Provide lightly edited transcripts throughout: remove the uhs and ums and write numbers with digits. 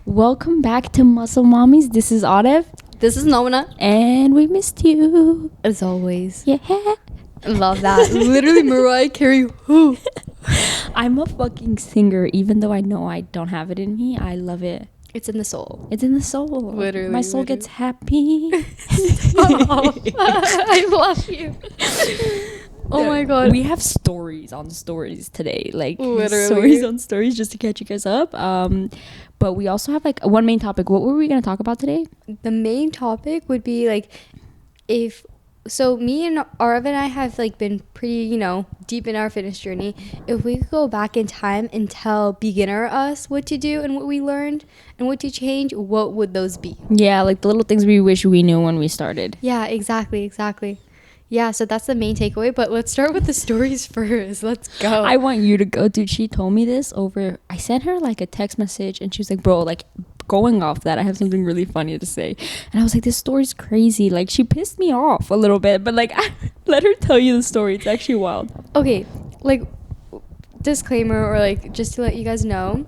Welcome back to Muscle Mommies. This is Audef. This is Nomina. And we missed you. As always. Yeah. Love that. Literally Mariah Carey. Who? I'm a fucking singer, even though I know I don't have it in me. I love it. It's in the soul. It's in the soul. Literally. My soul gets happy. Oh, I love you. Oh my god. We have stories on stories today. Like Literally. stories on stories just to catch you guys up. But we also have like one main topic. What were we going to talk about today? The main topic would be like me and Arav and I have like been pretty, deep in our fitness journey. If we could go back in time and tell beginner us what to do and what we learned and what to change, what would those be? Yeah, like the little things we wish we knew when we started. Yeah, exactly. Yeah, so that's the main takeaway, but let's start with the stories first. Let's go. I want you to go, dude. She told me this I sent her like a text message and she was like, bro, like going off that, I have something really funny to say. And I was like, this story's crazy. Like she pissed me off a little bit, but like let her tell you the story. It's actually wild. Okay, like disclaimer or like just to let you guys know,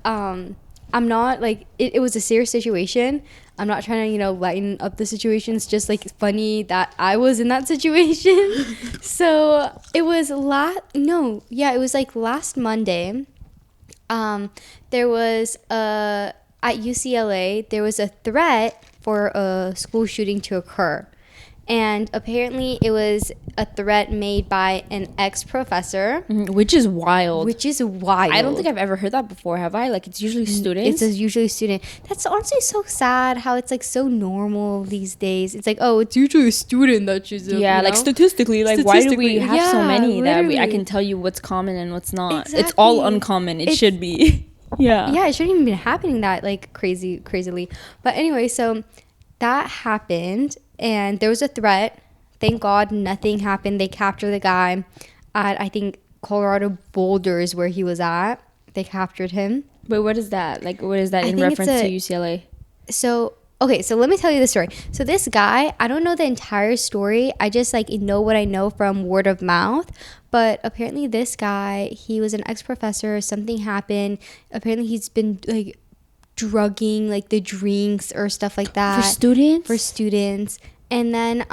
I'm not like it was a serious situation. I'm not trying to, lighten up the situation. It's just like funny that I was in that situation. So it was last Monday. There was at UCLA, there was a threat for a school shooting to occur. And apparently it was a threat made by an ex-professor. Which is wild. I don't think I've ever heard that before, have I? Like, it's usually students? It's usually student. That's honestly so sad how it's, like, so normal these days. It's like, oh, it's usually a student that shoots up, Yeah, like, statistically, why do we have so many literally. that I can tell you what's common and what's not? Exactly. It's all uncommon. It should be. Yeah, it shouldn't even be happening that, like, crazily. But anyway, so that happened. And there was a threat. Thank God nothing happened. They captured the guy at, I think, Colorado Boulder is where he was at. They captured him. But what is that? Like, what is that in reference to UCLA? So let me tell you the story. So this guy, I don't know the entire story. I just, like, know what I know from word of mouth. But apparently this guy, he was an ex-professor. Something happened. Apparently he's been, like, drugging like the drinks or stuff like that for students and then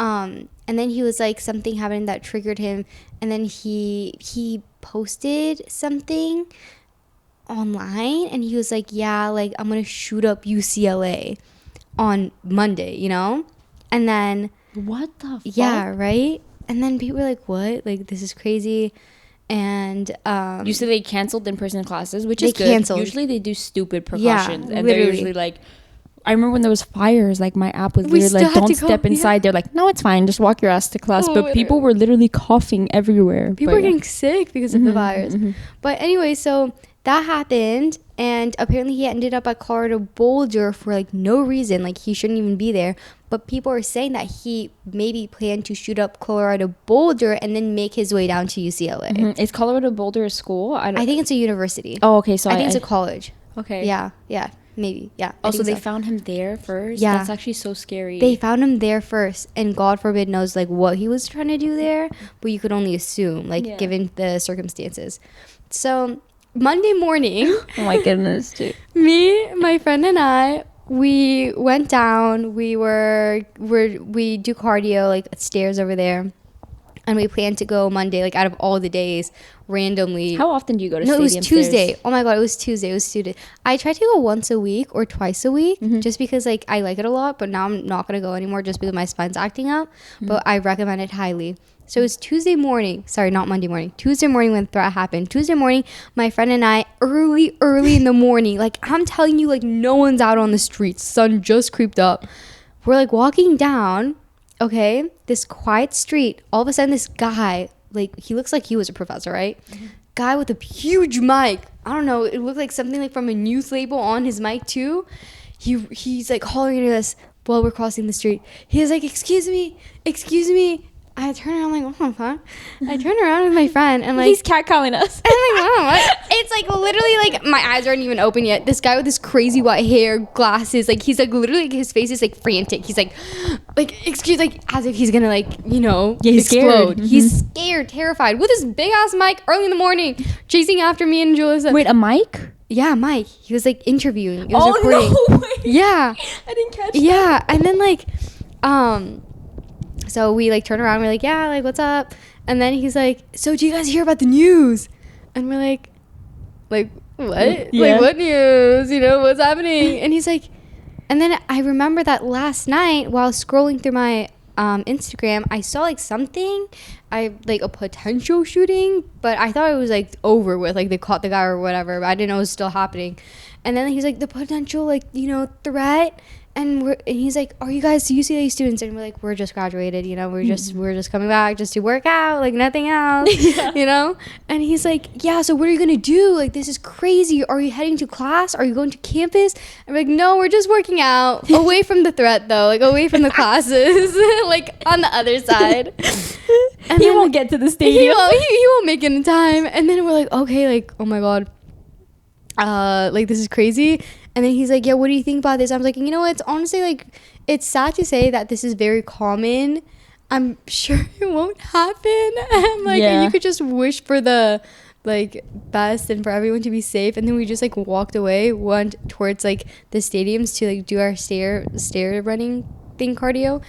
he was like something happened that triggered him, and then he posted something online and he was like, yeah, like I'm gonna shoot up UCLA on Monday, and then what the fuck? Yeah, right. And then people were like, what, like this is crazy. And you said they canceled in-person classes, which is good. Canceled. Usually they do stupid precautions, and literally. they're usually like, I remember when there was fires, like my app was literally like, don't step inside. Yeah. They're like, no, it's fine, just walk your ass to class. But people were literally coughing everywhere. People were getting sick because of the fires. But anyway, so that happened, and apparently he ended up at Colorado Boulder for like no reason, like he shouldn't even be there. But people are saying that he maybe planned to shoot up Colorado Boulder and then make his way down to UCLA. Is Colorado Boulder a school? I think it's a university. Oh, okay. So I think it's a college. Okay. Yeah, maybe. Yeah. Also, they found him there first? Yeah. That's actually so scary. They found him there first, and God forbid knows like what he was trying to do there, but you could only assume, like given the circumstances. So Monday morning, oh my goodness, dude. Me, my friend, and I, we went down. We do cardio like stairs over there, and we planned to go Monday, like out of all the days, randomly. How often do you go to? No, it was Tuesday. Stairs? Oh my god, it was Tuesday. It was Tuesday. I try to go once a week or twice a week, just because like I like it a lot. But now I'm not gonna go anymore just because my spine's acting up. But I recommend it highly. So it was Tuesday morning. Sorry, not Monday morning. Tuesday morning when the threat happened. Tuesday morning, my friend and I, early in the morning, like I'm telling you, like no one's out on the streets. Sun just creeped up. We're like walking down, okay, this quiet street. All of a sudden, this guy, like he looks like he was a professor, right? Guy with a huge mic. I don't know. It looked like something like from a news label on his mic too. He's like hollering at us while we're crossing the street. He was like, excuse me. I turn around like, what the fuck? I turn around with my friend and like He's catcalling us. I'm like, oh, what? It's like literally like my eyes aren't even open yet. This guy with this crazy white hair, glasses, like he's like literally like, his face is like frantic. He's like excuse, like as if he's gonna like, you know, he's explode. scared. Mm-hmm. He's scared, terrified, with his big ass mic early in the morning, chasing after me and Julia. Wait, a mic? Yeah, Mike. He was like interviewing. He was recording. No way. Yeah. I didn't catch that. Yeah, and then like, so we like turn around. We're like, yeah, like what's up? And then he's like, so do you guys hear about the news? And we're like what? Yeah. Like what news? You know, what's happening? And he's like, and then I remember that last night while scrolling through my Instagram, I saw like something, like a potential shooting, but I thought it was like over with, like they caught the guy or whatever, but I didn't know it was still happening. And then he's like, the potential, like, you know, threat. And he's like, are you guys UCLA students? And we're like, we're just graduated, you know, we're just coming back just to work out, like nothing else, you know? And he's like, yeah, so what are you gonna do? Like, this is crazy. Are you heading to class? Are you going to campus? And we're like, no, we're just working out. Away from the threat though, like away from the classes, like on the other side. And He won't get to the stadium. He won't make it in time. And then we're like, okay, like, oh my God. Like this is crazy. And then he's like, yeah, what do you think about this? I was like, you know what, it's honestly like, it's sad to say that this is very common. I'm sure it won't happen. I'm like, yeah. You could just wish for the like best and for everyone to be safe. And then we just like walked away, went towards like the stadiums to like do our stair running thing, cardio.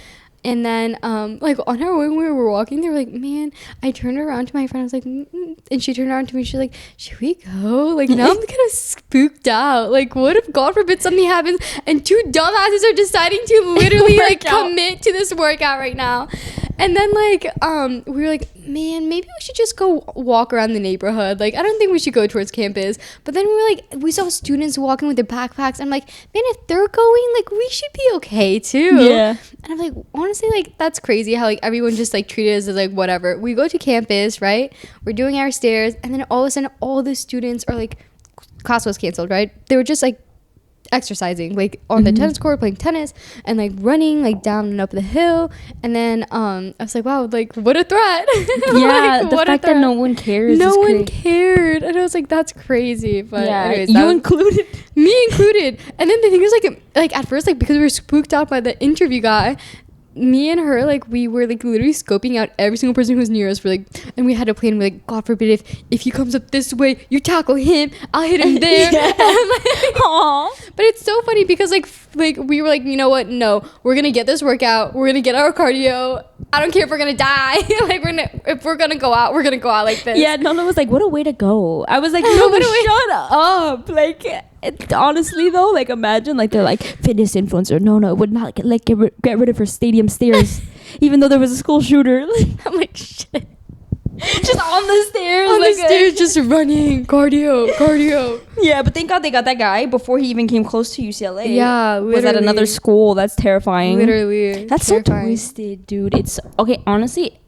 And then, like, on our way when we were walking, they were like, man, I turned around to my friend. I was like, and she turned around to me. She's like, should we go? Like, now I'm kind of spooked out. Like, what if, God forbid, something happens and two dumbasses are deciding to literally, like, commit to this workout right now? And then, like, we were like, man, maybe we should just go walk around the neighborhood. Like, I don't think we should go towards campus. But then we were like, we saw students walking with their backpacks. I'm like, man, if they're going, like, we should be okay, too. Yeah. And I'm like, honestly, like, that's crazy how, like, everyone just, like, treated us as, like, whatever. We go to campus, right? We're doing our stairs. And then all of a sudden, all the students are, like, class was canceled, right? They were just, like, exercising, like, on the tennis court, playing tennis, and, like, running, like, down and up the hill. And then I was like, wow, like, what a threat. Yeah, like, the fact that no one cares. No one cared. And I was like, that's crazy. But yeah, anyways, you included. Me included. And then the thing is, like at first, like, because we were spooked out by the interview guy, me and her, like, we were, like, literally scoping out every single person who was near us. For, like, and we had a plan. We're like, God forbid, if he comes up this way, you tackle him, I'll hit him there. Yeah. Like, but it's so funny because, like we were like, you know what? No, we're gonna get this workout. We're gonna get our cardio. I don't care if we're gonna die. Like, if we're gonna go out, we're gonna go out like this. Yeah, Nona was like, what a way to go. I was like, no, shut up. Like, honestly though, like, imagine, like, they're like, fitness influencer. No, it would not get rid of her stadium stairs, even though there was a school shooter. I'm like, shit. Just on the stairs. On like the stairs, just running. Cardio. Yeah, but thank God they got that guy before he even came close to UCLA. Yeah, literally. Was at another school. That's terrifying. Literally. That's terrifying. so twisted, dude. It's okay, honestly,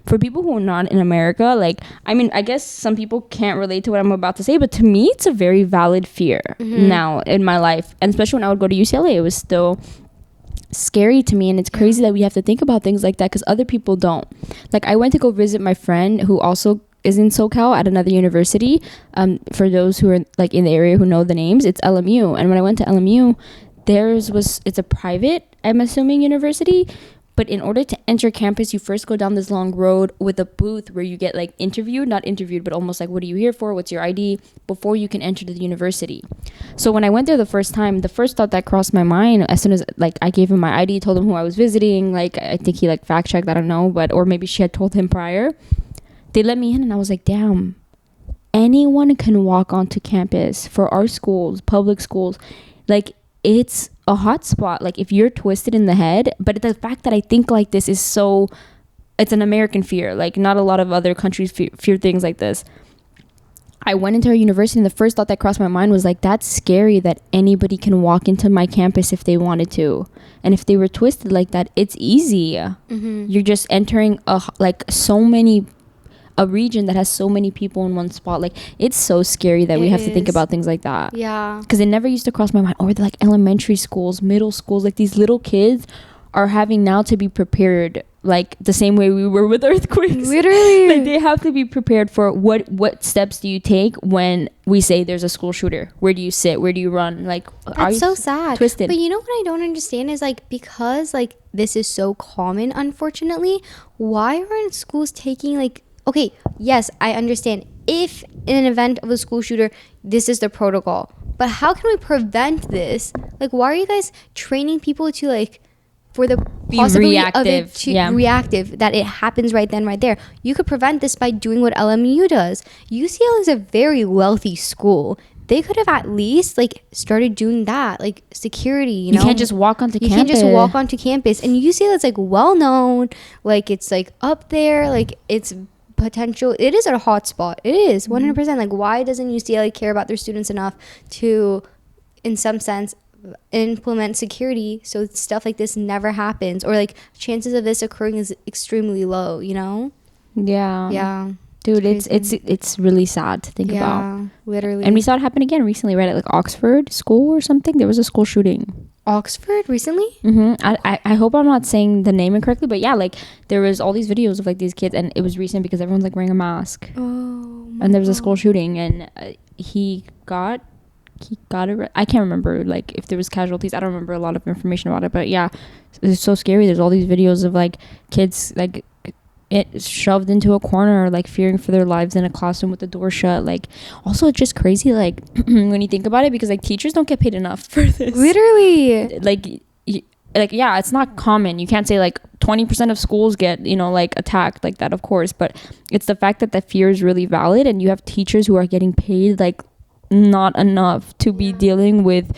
for people who are not in America, like, I mean, I guess some people can't relate to what I'm about to say, but to me, it's a very valid fear now in my life. And especially when I would go to UCLA, it was still scary to me, and it's crazy that we have to think about things like that because other people don't. Like, I went to go visit my friend who also is in SoCal at another university. For those who are, like, in the area who know the names, it's LMU. And when I went to LMU, it's a private, I'm assuming, university. But in order to enter campus, you first go down this long road with a booth where you get, like, not interviewed, but almost like, what are you here for? What's your ID? Before you can enter the university. So when I went there the first time, the first thought that crossed my mind, as soon as, like, I gave him my ID, told him who I was visiting, like, I think he, like, fact checked, I don't know, or maybe she had told him prior. They let me in, and I was like, damn, anyone can walk onto campus for our schools, public schools. Like, it's a hot spot. Like, if you're twisted in the head, but the fact that I think like this is so, it's an American fear. Like, not a lot of other countries fear things like this. I went into our university, and the first thought that crossed my mind was like, that's scary that anybody can walk into my campus if they wanted to. And if they were twisted like that, it's easy. You're just entering a region that has so many people in one spot. Like, it's so scary that we have to think about things like that. Yeah. Because it never used to cross my mind. Or like elementary schools, middle schools, like, these little kids are having now to be prepared like the same way we were with earthquakes. Literally. Like they have to be prepared for what steps do you take when we say there's a school shooter? Where do you sit? Where do you run? Like, that's so sad. Twisted. But you know what I don't understand is like, because like this is so common, unfortunately, why aren't schools taking like, okay, yes, I understand if in an event of a school shooter, this is the protocol, but how can we prevent this? Like, why are you guys training people to like, for the possibility of it to reactive, that it happens right then, right there? You could prevent this by doing what LMU does. UCLA is a very wealthy school. They could have at least like started doing that, like security. You know, can't just walk onto campus. You can't just walk onto campus. And UCLA is like well known, like it's like up there, like it's potential. It is a hot spot. It is 100%. Like, why doesn't UCLA care about their students enough to, in some sense, implement security so stuff like this never happens, or like chances of this occurring is extremely low, you know? Yeah, dude, it's really sad to think about. Literally. And we saw it happen again recently, right, at like Oxford school or something. There was a school shooting. Oxford recently? I hope I'm not saying the name incorrectly, but yeah, like there was all these videos of like these kids, and it was recent because everyone's like wearing a mask. And there was a school shooting, and he got it. I can't remember like if there was casualties. I don't remember a lot of information about it, but yeah, it's so scary. There's all these videos of like kids like shoved into a corner, like fearing for their lives in a classroom with the door shut. Like, also it's just crazy, like when you think about it, because like teachers don't get paid enough for this. Literally. Like yeah, it's not common. You can't say like 20% of schools get, you know, like attacked like that, of course, but it's the fact that the fear is really valid, and you have teachers who are getting paid like not enough to be dealing with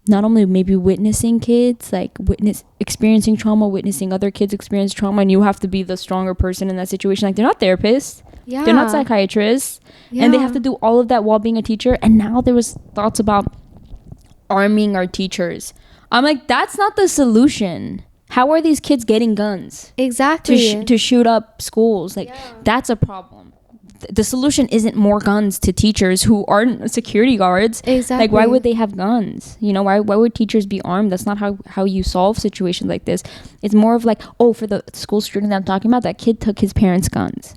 not only maybe witnessing kids, like experiencing trauma, witnessing other kids experience trauma, and you have to be the stronger person in that situation. Like, they're not therapists, they're not psychiatrists, and they have to do all of that while being a teacher. And now there was thoughts about arming our teachers. I'm like, that's not the solution. How are these kids getting guns exactly to shoot up schools? Like, that's a problem. The solution isn't more guns to teachers who aren't security guards. Exactly. Like, why would they have guns? You know, why would teachers be armed? That's not how you solve situations like this. It's more of like, oh, for the school shooting that I'm talking about, that kid took his parents' guns.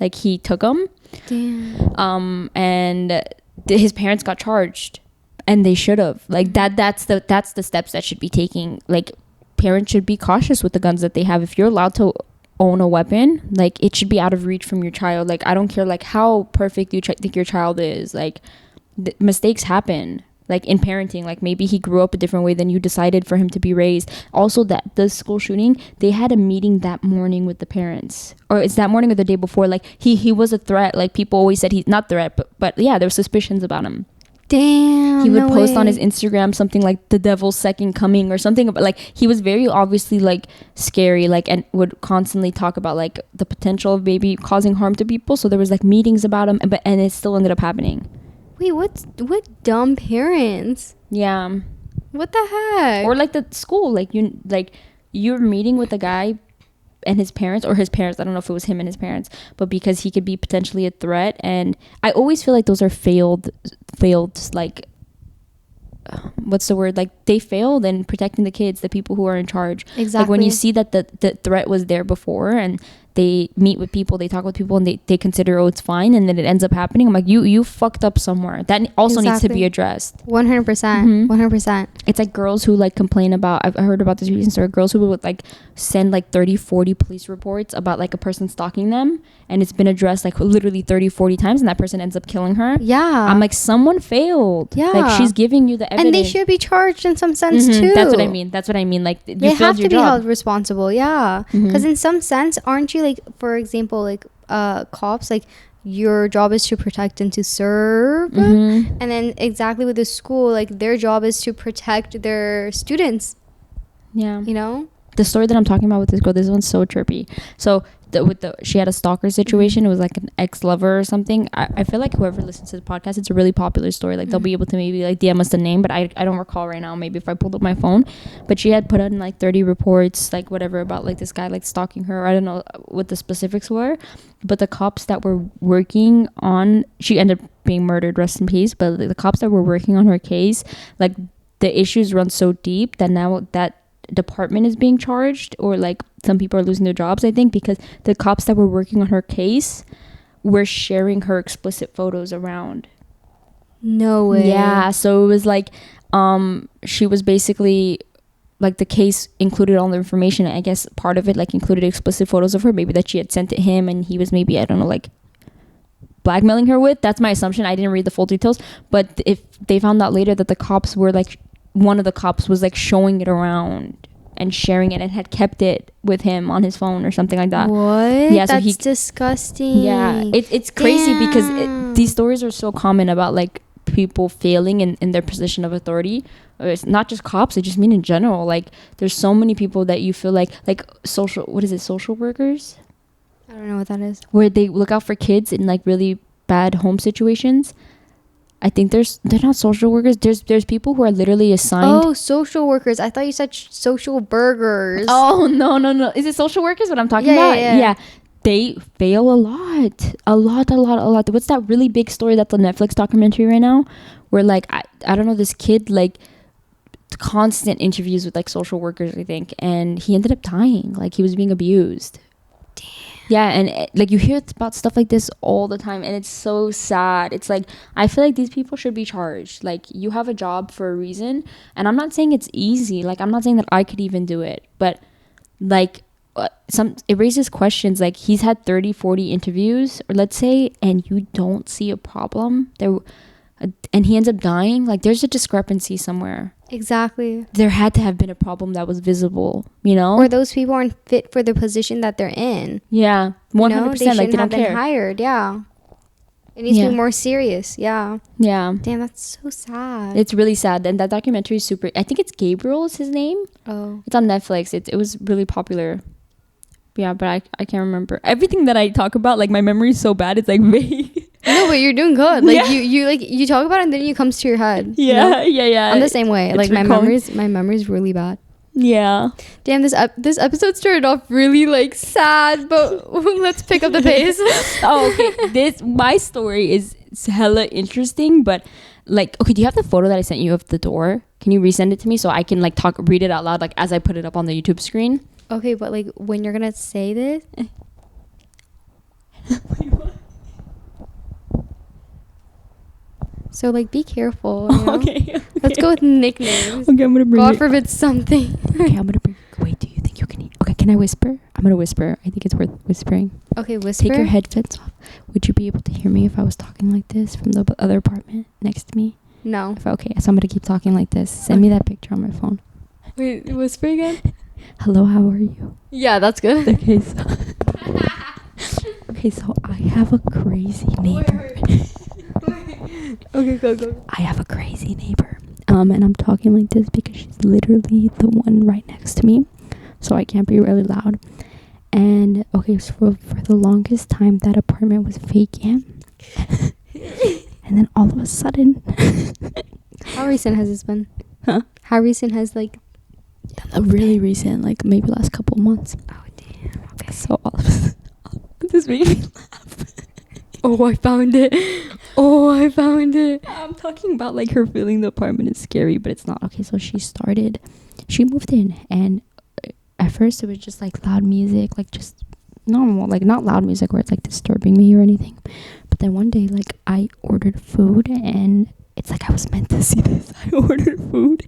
Like, he took them. Damn. And his parents got charged, and they should have. Like, that's the steps that should be taking. Like, parents should be cautious with the guns that they have. If you're allowed to own a weapon, like, it should be out of reach from your child. Like, I don't care like how perfect you think your child is. Like, mistakes happen, like in parenting. Like, maybe he grew up a different way than you decided for him to be raised. Also, that the school shooting, they had a meeting that morning with the parents, or it's that morning or the day before. Like, he was a threat. Like, people always said he's not threat, but yeah, there were suspicions about him. Damn. He would post on his Instagram something like the devil's second coming or something, but like, he was very obviously like scary, like, and would constantly talk about like the potential of maybe causing harm to people. So there was like meetings about him, and it still ended up happening. Wait, what dumb parents? Yeah. What the heck? Or like the school, like you're meeting with a guy and his parents, or his parents, I don't know if it was him and his parents, but because he could be potentially a threat. And I always feel like those are failed like, what's the word, like, they failed in protecting the kids, the people who are in charge. Exactly. Like, when you see that the threat was there before, and they meet with people, they talk with people, and they consider, oh, it's fine, and then it ends up happening. I'm like, you fucked up somewhere. That also needs to be addressed. 100%. 100%. It's like girls who like complain about, I've heard about this recent story, girls who would like send like 30-40 police reports about like a person stalking them, and it's been addressed like literally 30-40 times, and that person ends up killing her. Yeah. I'm like, someone failed. Yeah. Like, she's giving you the evidence, and they should be charged in some sense too. That's what I mean. Like, you they have to be job. held responsible. Yeah. Because in some sense, aren't you, like, for example, like cops, like, your job is to protect and to serve, and then exactly with the school, like, their job is to protect their students. Yeah. You know, the story that I'm talking about with this girl, this one's so trippy. So she had a stalker situation. It was like an ex-lover or something. I feel like whoever listens to the podcast, it's a really popular story. Like, they'll be able to maybe like DM us the name, but I don't recall right now, maybe if I pulled up my phone. But she had put in like 30 reports, like whatever, about like this guy like stalking her. I don't know what the specifics were, but the cops that were working on, she ended up being murdered, rest in peace, but the cops that were working on her case, like, the issues run so deep that now that department is being charged, or like some people are losing their jobs, I think, because the cops that were working on her case were sharing her explicit photos around. No way. Yeah, so it was like she was basically like, the case included all the information. I guess part of it like included explicit photos of her, maybe that she had sent to him, and he was maybe, I don't know, like blackmailing her with. That's my assumption. I didn't read the full details, but if they found out later that the cops were like, one of the cops was like showing it around and sharing it and had kept it with him on his phone or something like that. What? Yeah, so that's disgusting. Yeah, it's crazy. Damn. Because these stories are so common about like people failing in their position of authority. It's not just cops, I just mean in general. Like, there's so many people that you feel like social workers, I don't know what that is, where they look out for kids in like really bad home situations. I think they're not social workers. There's people who are literally assigned. Oh, social workers. I thought you said social burgers. Oh, no. Is it social workers what I'm talking about? Yeah. They fail a lot. What's that really big story that's a Netflix documentary right now? Where like, I don't know, this kid like constant interviews with like social workers, I think, and he ended up dying. Like, he was being abused. Damn. Yeah, and like you hear about stuff like this all the time, and it's so sad. It's like, I feel like these people should be charged. Like, you have a job for a reason, and I'm not saying it's easy. Like, I'm not saying that I could even do it, but like it raises questions. Like, he's had 30-40 interviews, or let's say, and you don't see a problem there, and he ends up dying. Like, there's a discrepancy somewhere. Exactly. There had to have been a problem that was visible, you know? Or those people aren't fit for the position that they're in. Yeah, 100%. They like, they don't have been care. Hired. Yeah, it needs to be more serious. Yeah. Damn, that's so sad. It's really sad. And that documentary is super. I think it's Gabriel is his name. Oh, it's on Netflix. It was really popular. Yeah, but I can't remember everything that I talk about. Like, my memory is so bad, it's like vague. No, but you're doing good. Like, you talk about it and then it comes to your head. Yeah, you know? Yeah. I'm the same way. It's like, my memory's really bad. Yeah. Damn, this episode started off really like sad, but let's pick up the pace. Oh, okay. My story is hella interesting, but like, okay, do you have the photo that I sent you of the door? Can you resend it to me so I can like read it out loud, like as I put it up on the YouTube screen? Okay, but like, when you're gonna say this. Wait, what? So like, be careful. You know? Okay. Let's go with nicknames. Okay, I'm gonna bring God forbid something. Okay, I'm gonna bring. Wait, do you think you can eat? Okay, can I whisper? I'm gonna whisper. I think it's worth whispering. Okay, whisper. Take your headphones off. Would you be able to hear me if I was talking like this from the other apartment next to me? No. Okay, so I'm gonna keep talking like this. Send me that picture on my phone. Wait, whisper again. Hello, how are you? Yeah, that's good. Okay, so I have a crazy neighbor. Okay, go. I have a crazy neighbor. And I'm talking like this because she's literally the one right next to me, so I can't be really loud. And okay, so for the longest time, that apartment was vacant. And then all of a sudden, how recent has this been? Huh? How recent has like? Really recent, like maybe last couple months. Oh damn. Okay. So all of a sudden, this made me laugh. Oh, I found it. I'm talking about like her feeling the apartment is scary, but it's not. Okay, so she moved in, and at first it was just like loud music, like just normal, like not loud music where it's like disturbing me or anything. But then one day, like, I ordered food, and it's like I was meant to see this. I ordered food,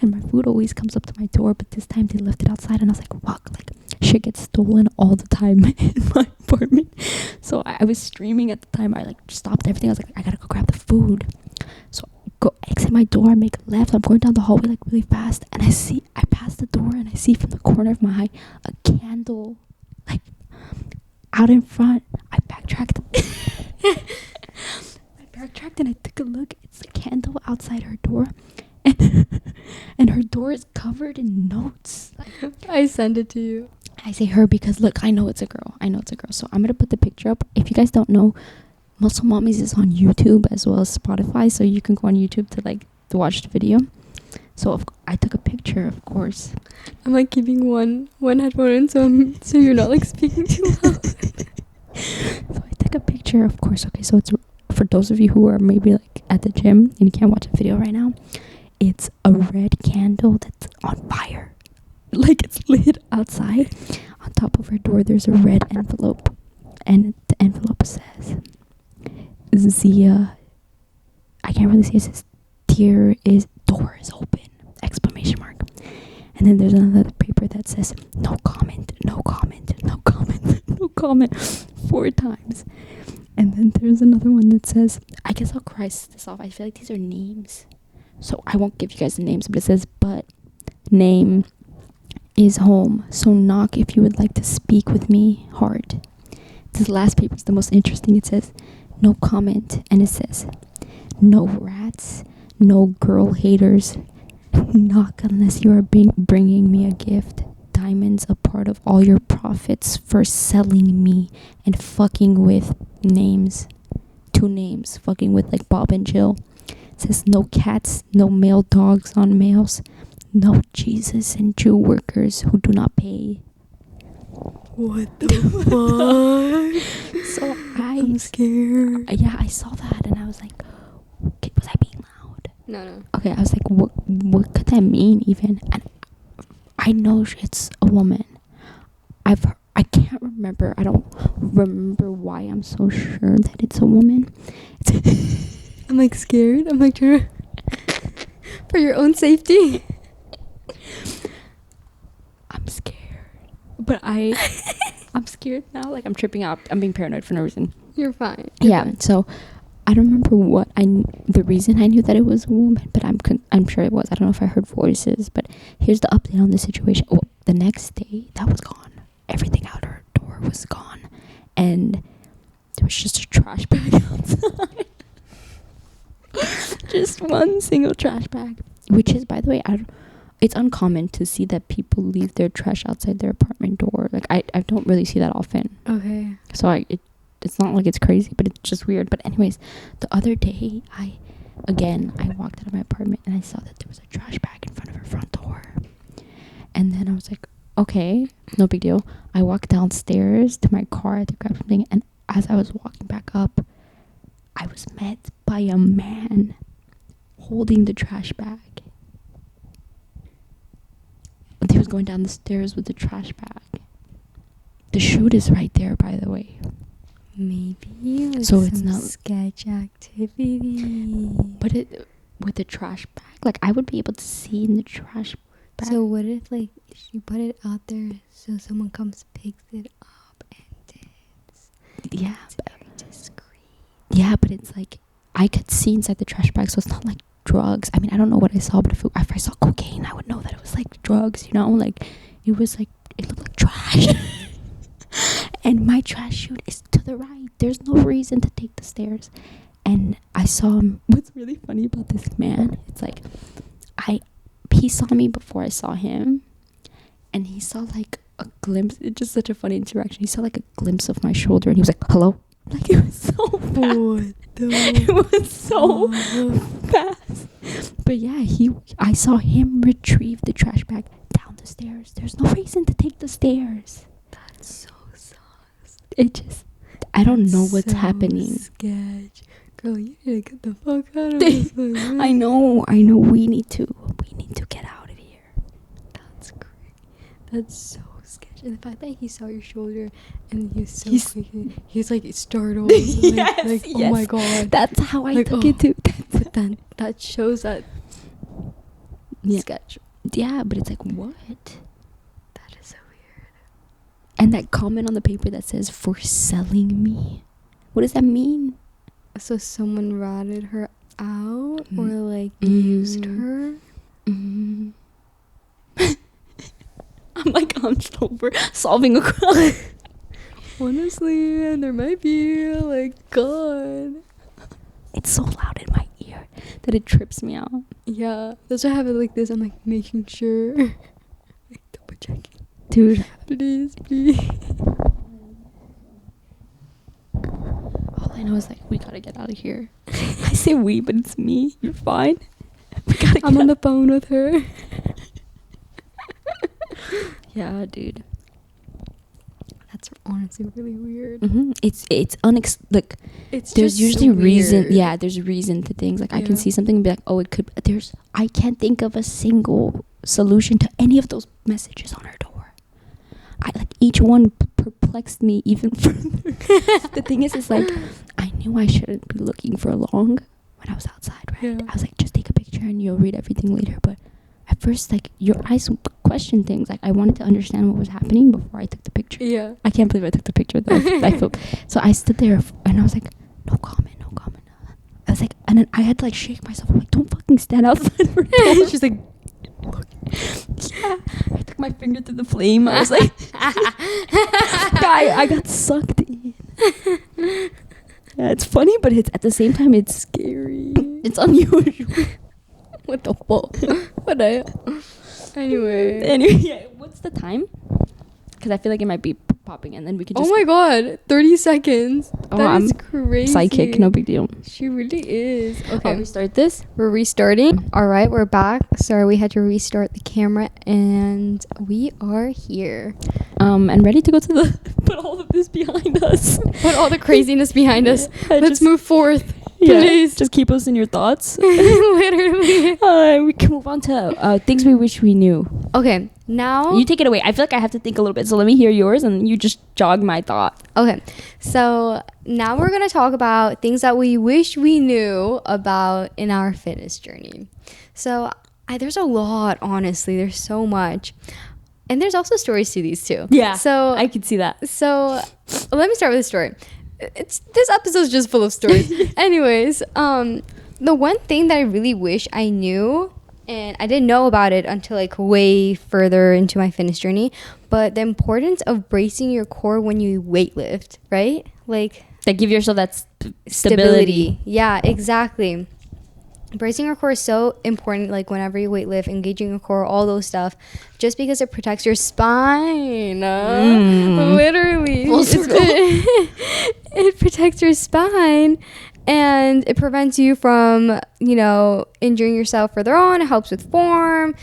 and my food always comes up to my door, but this time they left it outside, and I was like, fuck, like, shit gets stolen all the time in my apartment. So I was streaming at the time. I like stopped everything. I was like, I gotta go grab the food. So I go exit my door, I make a left. I'm going down the hallway like really fast, and I pass the door, and I see from the corner of my eye a candle like out in front. I backtracked. And I took a look. It's a candle outside her door, and her door is covered in notes. I send it to you. I say her because look, I know it's a girl. So I'm gonna put the picture up. If you guys don't know, Muscle Mommies is on YouTube as well as Spotify, so you can go on YouTube to watch the video. So I took a picture, of course. I'm like keeping one headphone in, so you're not like speaking too loud. So I took a picture, of course. Okay, so it's for those of you who are maybe like at the gym and you can't watch a video right now. It's a red candle that's on fire. like it's lit outside. On top of her door, there's a red envelope, and the envelope says, "Zia." I can't really say it says, "Door is open!" Exclamation mark. And then there's another paper that says, "No comment, no comment, no comment, no comment," 4 times. And then there's another one that says, I guess I'll cross this off. I feel like these are names, so I won't give you guys the names, but it says, "But name is home, so knock if you would like to speak with me, heart." This last paper is the most interesting. It says, "No comment," and it says, "No rats, no girl haters. Knock unless you are bringing me a gift. Diamonds a part of all your profits for selling me and fucking with names." 2 names, fucking with like Bob and Jill. It says, "No cats, no male dogs on males. No Jesus and Jew workers who do not pay." What the fuck? So I'm scared. Yeah, I saw that and I was like, okay, was I being loud? No. Okay, I was like, what could that mean even? And I know it's a woman. I can't remember. I don't remember why I'm so sure that it's a woman. I'm like scared. I'm like trying to for your own safety. I'm scared. But I'm scared now. Like, I'm tripping out. I'm being paranoid for no reason. You're fine. So I don't remember the reason I knew that it was a woman, but I'm sure it was. I don't know if I heard voices, but here's the update on the situation. Well, the next day, that was gone. Everything out her door was gone, and there was just a trash bag outside. Just one single trash bag, which is, by the way, it's uncommon to see that people leave their trash outside their apartment door. Like, I don't really see that often. Okay. So it's not like it's crazy, but it's just weird. But anyways, the other day I walked out of my apartment and I saw that there was a trash bag in front of her front door. And then I was like, okay, no big deal. I walked downstairs to my car to grab something, and as I was walking back up, I was met by a man holding the trash bag. He was going down the stairs with the trash bag. The chute is right there, by the way. Maybe like so some it's not sketch activity. But with the trash bag, like, I would be able to see in the trash bag. So what if like she put it out there so someone comes picks it up and it's very discreet. Yeah, but it's like I could see inside the trash bag, so it's not like drugs. I mean, I don't know what I saw, but if I saw cocaine, I would know that it was like drugs, you know? Like, it was like, it looked like trash. And my trash chute is to the right. There's no reason to take the stairs. And I saw him. What's really funny about this man, it's like, he saw me before I saw him, and he saw like a glimpse. It's just such a funny interaction. He saw like a glimpse of my shoulder, and he was like, "Hello." Like, it was so fast. It was so fast. But yeah, I saw him retrieve the trash bag down the stairs. There's no reason to take the stairs. That's so sus. I don't know what's happening. Sketch. Girl, you need to get the fuck out of this place. I know. We need to get out of here. That's great. That's so sketchy. And the fact that he saw your shoulder and he was so quick, he's like startled. Yes. Oh my god. That's how I took it too. But then that shows that sketch. Yeah, but it's like, what? That is so weird. And that comment on the paper that says, "For selling me." What does that mean? So someone ratted her out or like used her? I'm like hunched over solving a crime. Honestly, there might be like God. It's so loud in my ear that it trips me out. Yeah, that's why I have it like this. I'm like making sure. Like double checking. Dude, please. All I know is like, we gotta get out of here. I say we, but it's me. You're fine. I'm on the phone with her. Yeah, dude. That's honestly really weird. It's like, it's there's just usually weird. reason. Yeah, there's reason to things. Like, I can see something and be like, oh, it could. I can't think of a single solution to any of those messages on her door. I like each one perplexed me even further. The thing is like I knew I shouldn't be looking for long when I was outside, right? Yeah. I was like, just take a picture and you'll read everything later. But at first, like, your eyes question things. Like, I wanted to understand what was happening before I took the picture. Yeah. I can't believe I took the picture though. I feel so. I stood there and I was like, no comment, no comment. I was like, and then I had to like shake myself. I'm like, don't fucking stand outside for a She's like, look. Yeah. I took my finger to the flame. I was like, I got sucked in. Yeah, it's funny, but it's at the same time it's scary. It's unusual. What the fuck? What the hell? Anyway, yeah, what's the time? Because I feel like it might be popping, and then we could just. Oh my god, 30 seconds. Oh, that is I'm crazy. Psychic, no big deal. She really is. Okay, I'll restart this. we're restarting. All right, we're back. Sorry, we had to restart the camera, and we are here. And ready to go to the. Put all of this behind us. Put all the craziness behind us. Let's move forth. Yeah, Please. just keep us in your thoughts. Literally. We can move on to things we wish we knew. Okay, now. You take it away. I feel like I have to think a little bit, so let me hear yours, and you just jog my thought. Okay, so now we're going to talk about things that we wish we knew about in our fitness journey. So there's a lot, honestly. There's so much. And there's also stories to these too. Yeah, So I could see that. So let me start with a story. This episode's just full of stories. Anyways, the one thing that I really wish I knew, and I didn't know about it until like way further into my fitness journey, but the importance of bracing your core when you weightlift, right? Like Give yourself that stability. Yeah, exactly. Bracing your core is so important, like whenever you weightlift, engaging your core, all those stuff, just because it protects your spine. Literally. It protects your spine, and it prevents you from, injuring yourself further on. It helps with form,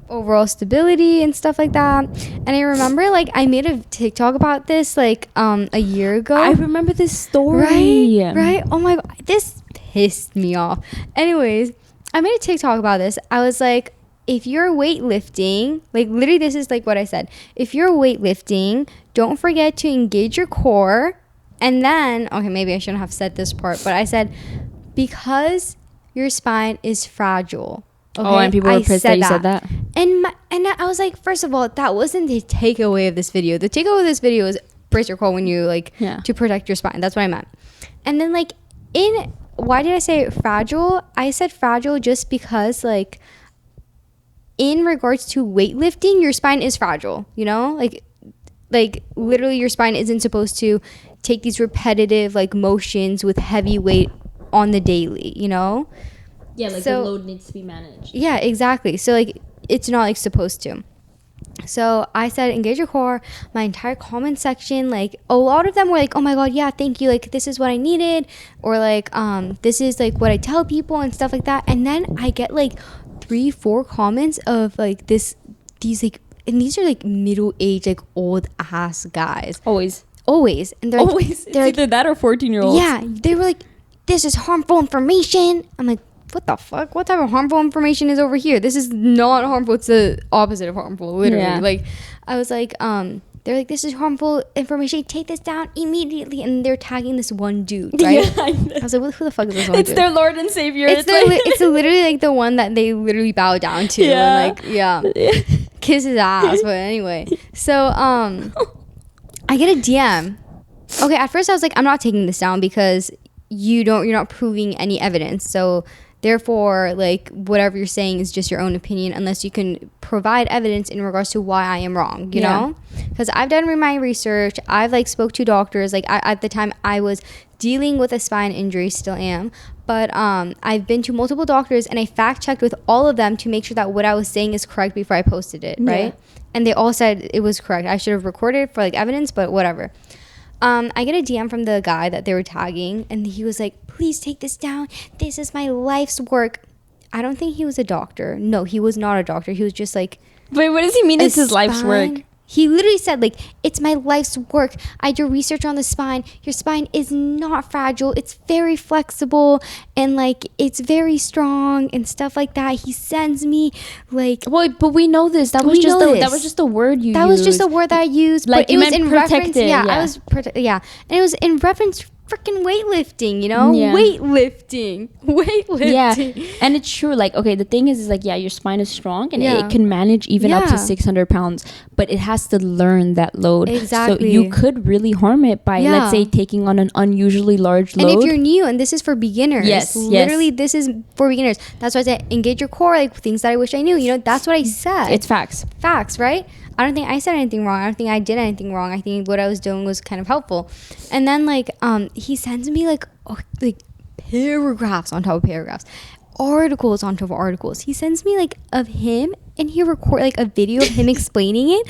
overall stability, and stuff like that. And I remember, like, I made a TikTok about this, like, a year ago. I remember this story. Right? Oh my God. This pissed me off. Anyways, I made a TikTok about this. I was like, if you're weightlifting, like literally this is like what I said. If you're weightlifting, don't forget to engage your core. And then, okay, maybe I shouldn't have said this part, but I said, because your spine is fragile. Okay? Oh, and people were pissed that you said that. And I was like, first of all, that wasn't the takeaway of this video. The takeaway of this video is brace your core when you to protect your spine. That's what I meant. And then why did I say fragile? I said fragile just because like in regards to weightlifting, your spine is fragile, like literally your spine isn't supposed to take these repetitive like motions with heavy weight on the daily, Yeah, like the load needs to be managed. Yeah, exactly. So like it's not like supposed to. So I said engage your core. My entire comment section, like a lot of them were like, oh my God, yeah, thank you, like this is what I needed, or like this is like what I tell people and stuff like that. And then I get like 3-4 comments of like these like, and these are like middle-aged, like old ass guys. Always. And they're like, Always. It's either that or 14-year-olds. Yeah, they were like, this is harmful information. I'm like, what the fuck? What type of harmful information is over here? This is not harmful. It's the opposite of harmful, literally. Yeah. Like, I was like, they're like, this is harmful information. Take this down immediately. And they're tagging this one dude, right? Yeah, I was like, who the fuck is this one It's dude? their Lord and Savior. It's literally like the one that they literally bow down to. Yeah. And kiss his ass. But anyway, so I get a DM. Okay, at first I was like, I'm not taking this down because you're not proving any evidence. So therefore, like, whatever you're saying is just your own opinion unless you can provide evidence in regards to why I am wrong, you know? Because I've done my research. I've, like, spoke to doctors. Like, at the time, I was dealing with a spine injury, still am. But I've been to multiple doctors, and I fact-checked with all of them to make sure that what I was saying is correct before I posted it, right? And they all said it was correct. I should have recorded it for, like, evidence, but whatever. I get a DM from the guy that they were tagging, and he was like, please take this down. This is my life's work. I don't think he was a doctor. No, he was not a doctor. He was just like... Wait, what does he mean it's his life's work? He literally said, like, it's my life's work. I do research on the spine. Your spine is not fragile. It's very flexible and, like, it's very strong and stuff like that. He sends me, like... Well, but we know this. That was just the word you used. That was just a word that I used. Like, but it was in reference... Yeah, I was... And it was in reference... freaking weightlifting, you know? Yeah. Weightlifting. Yeah. And it's true. Like, okay, the thing is like, yeah, your spine is strong and it can manage even up to 600 pounds, but it has to learn that load. Exactly. So you could really harm it by, let's say, taking on an unusually large load. And if you're new, and this is for beginners. Yes. Literally, this is for beginners. That's why I said, engage your core, like things that I wish I knew. You know, that's what I said. It's facts. Facts, right? I don't think I said anything wrong. I don't think I did anything wrong. I think what I was doing was kind of helpful. And then, like, he sends me, like paragraphs on top of paragraphs, articles on top of articles. He sends me, like, of him, and he record, like, a video of him explaining it,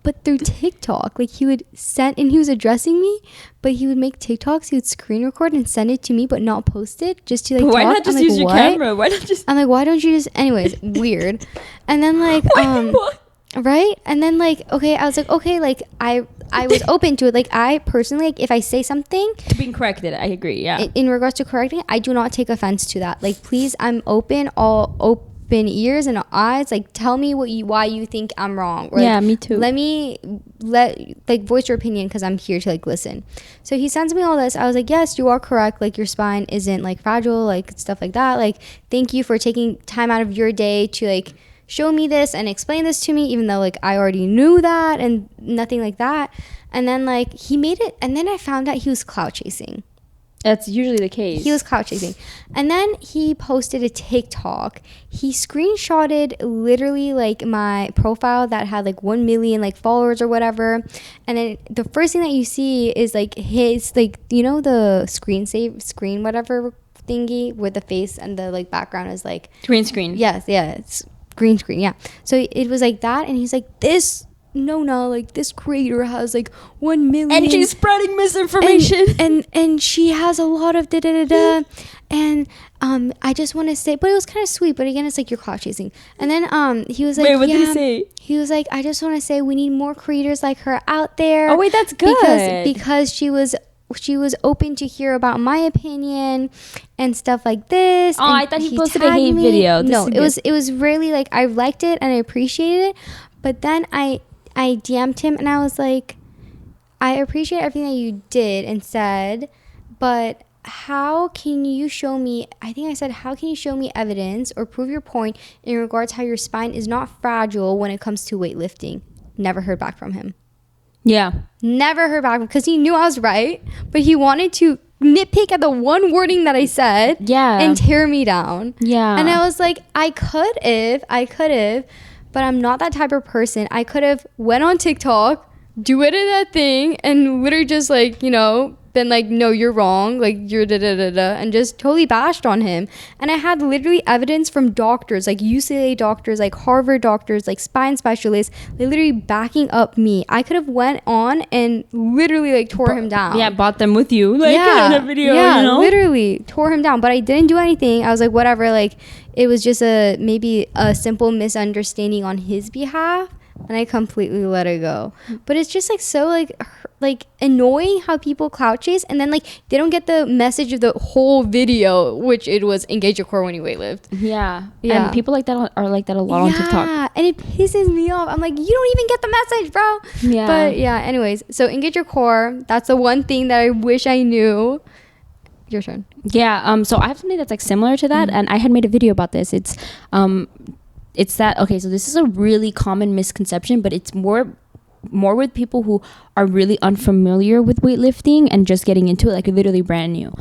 but through TikTok. Like, he would send, and he was addressing me, but he would make TikToks. He would screen record and send it to me, but not post it, just to, like, why talk. not just use your camera? Why not just... I'm like, why don't you just... Anyways, weird. And then, like, what? Right? And then, like, okay, I was like, okay, like, I was open to it. Like, I personally, like, if I say something to being corrected, I agree. Yeah. In regards to correcting, I do not take offense to that. Like, please, I'm open, all open ears and eyes. Like, tell me why you think I'm wrong. Or, yeah, me too. Like, voice your opinion, because I'm here to, like, listen. So he sends me all this. I was like, yes, you are correct. Like, your spine isn't, like, fragile, like, stuff like that. Like, thank you for taking time out of your day to, like, show me this and explain this to me, even though, like, I already knew that and nothing like that. And then, like, he made it, and then I found out he was clout chasing. That's usually the case. He was clout chasing. And then he posted a TikTok. He screenshotted literally, like, my profile that had, like, 1 million, like, followers or whatever. And then the first thing that you see is, like, his, like, you know, the screen whatever thingy with the face and the, like, background is, like, green screen. Yes, yeah, it's green screen. Yeah. So it was like that, and he's like, this like, this creator has, like, 1 million, and she's spreading misinformation, and she has a lot of da. And I just want to say, but it was kind of sweet, but again, it's like, you're clout chasing. And then he was like, wait, what did he say? He was like, I just want to say we need more creators like her out there. Oh wait, that's good. Because she was open to hear about my opinion and stuff like this. Oh, I thought he posted a hate video. No, it was really, like, I liked it and I appreciated it. But then I DM'd him and I was like, I appreciate everything that you did and said, but how can you show me, I think I said, how can you show me evidence or prove your point in regards how your spine is not fragile when it comes to weightlifting? Never heard back from him. Yeah. Never heard back, because he knew I was right, but he wanted to nitpick at the one wording that I said. Yeah. And tear me down. Yeah. And I was like, I could have, but I'm not that type of person. I could have went on TikTok, do it in that thing, and literally just, like, you know, been like, no, you're wrong, like, you're and just totally bashed on him. And I had literally evidence from doctors, like UCLA doctors, like Harvard doctors, like spine specialists, they literally backing up me. I could have went on and literally, like, tore him down. Yeah, bought them with you, like, in a video. Yeah, you know? Literally tore him down, but I didn't do anything. I was like, whatever, like, it was just maybe a simple misunderstanding on his behalf, and I completely let it go. But it's just, like, so, like annoying how people clout chase, and then, like, they don't get the message of the whole video, which it was engage your core when you weightlift. Yeah. And people like that are like that a lot on TikTok. Yeah, and it pisses me off. I'm like, you don't even get the message, bro. Yeah. But yeah, anyways, so engage your core. That's the one thing that I wish I knew. Your turn. Yeah. So I have something that's, like, similar to that, and I had made a video about this. It's that, okay, so this is a really common misconception, but it's more with people who are really unfamiliar with weightlifting and just getting into it, like, literally brand new.